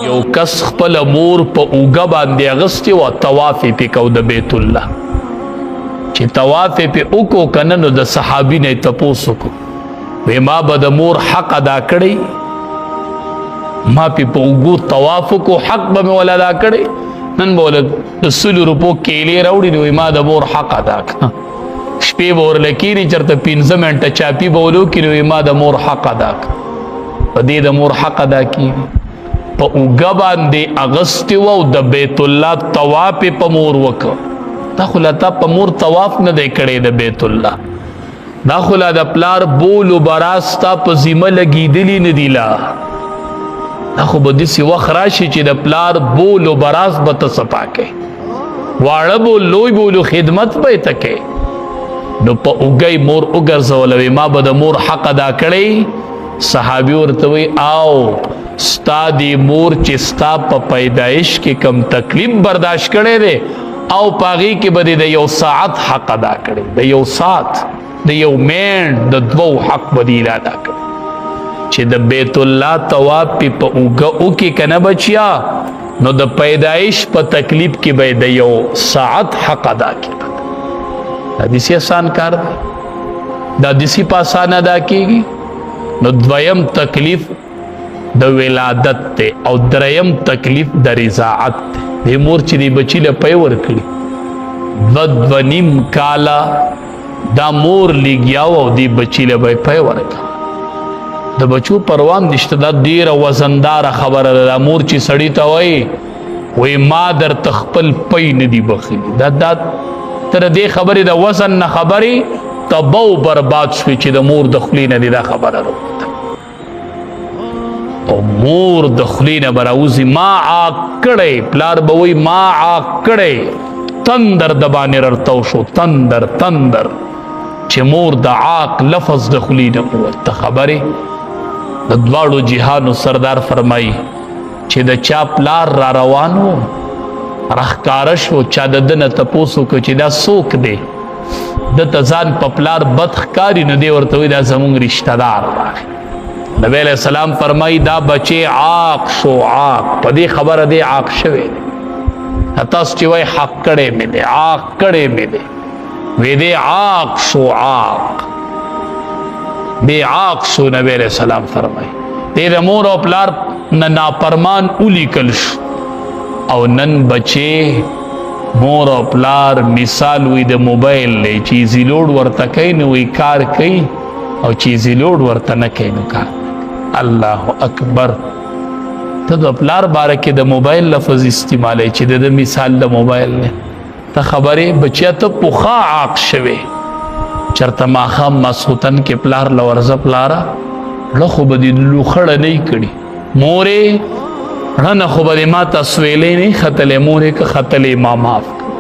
یو کس خپل مور په اوږه باندې اغستې وه، طواف یې پې کو د بیت الله. چې طواف یې پې وکړو که نه، نو د صحابي نه یې تپوس وکړو، وی ما به د مور حق ادا کړی، ما پې په اوږو طواف وکړو، حق به مې ول ادا کړی، نن به ول د 100 روپو کیلې راوړي، نو ما د مور حق ادا کړه. شپې به ورله کښېني، چېرته 15 منټه چاپي به ول وکړي، نو ما د مور حق ادا کړه. په دې د مور حق ادا کېږي. په اوږه باندې اغستې وه او د بیت الله طواف یې په مور وکړه. دا خو لا تا په مور طواف نه دی کړی د بیت الله، دا خو لا د پلار بول و براز تا په ذمه لګېدلي نه دي. لا دا خو به داسې وخت راشي چې د پلار بول و براز به ته صفا کوې، واړه بول لوی بولو خدمت به یې ته کوې. نو په اوږه یې مور وګرځوله، ما به د مور حق ادا کړی. صحابي ورته وی او ستا دی مور چې ستا په پیدایش کې کم تکلیف برداشت کړی دی، او پاغي کې به د یو ساعت حق ادا کړی، د یو ساعت، د یو منټ، د 2 حق به دی ادا کړی. چې د بیت الله طواف په اوږه وکړي که نه بچیا، نو د پیدایش په تکلیف کې به د یو ساعت حق ادا کړي. دا داسې آسان کار دی، دا داسې په آسان ادا کېږي. نو دویم تکلیف د ولادت ته، او دریم تکلیف د رضاعت ته. د مور چې دی بچی له پی ورکړي 2.5 کاله دا مور لګیا و، او دی بچی له به پی ورکړه. د بچو پروام نشته، دا ډیره وزنداره خبره ده. دا مور چې سړي ته وایي ما درته خپل پی نه دی بخلي، دا تر دې خبرې د وزن نه خبرې تباو برباد شوي چې د مور د خولې نه دی دا خبره راوته. او مور د خولې نه به راوځي ما عاق کړی، پلار به وایي ما عاق کړی، تندر د باندې ررتو شو، تندر چې مور د عاق لفظ د خولې نه ووته. خبرې د دواړو جهانو سردار فرمایي چې د چا پلار را روان و، راښکاره شو، چا د ده نه تپوس وکړو چې دا څوک دی، دته ځان په پلار بد ښکاري، نو دی ورته وایي دا زمونږ رشته دار راغی. نبی علیہ السلام فرمایي دا بچی عاق شو، عاق په دې خبره دی عاق شوی دی. تاسو چې وایي حق کړی مې دی، عاق کړی مې دی، وی دی عاق شو، عاق دی عاق شو. نبی علیہ السلام فرمایي دی د مور او پلار نه نافرمان ولیکل شو. او نن بچی مور او پلار مثال وی د موبایل لی، چیزی لوډ ورته کوي نو وی کار کوي، او چیزی لوډ ورته نه کوي نو کار. الله اکبر. ته د پلار باره کې د موبایل لفظ استعمالی چې د مثال د موبایل نه ته خبرې. بچیا ته پخا عاق شوی، چرته ماښام ماسخوتن کې پلار له ورځه پلاره ړه خو به دې لوخړه نه کړي، مورې ړنه خو به دې ما ته سویلې نه ختلې، مورې که ختلې ما معاف کړه.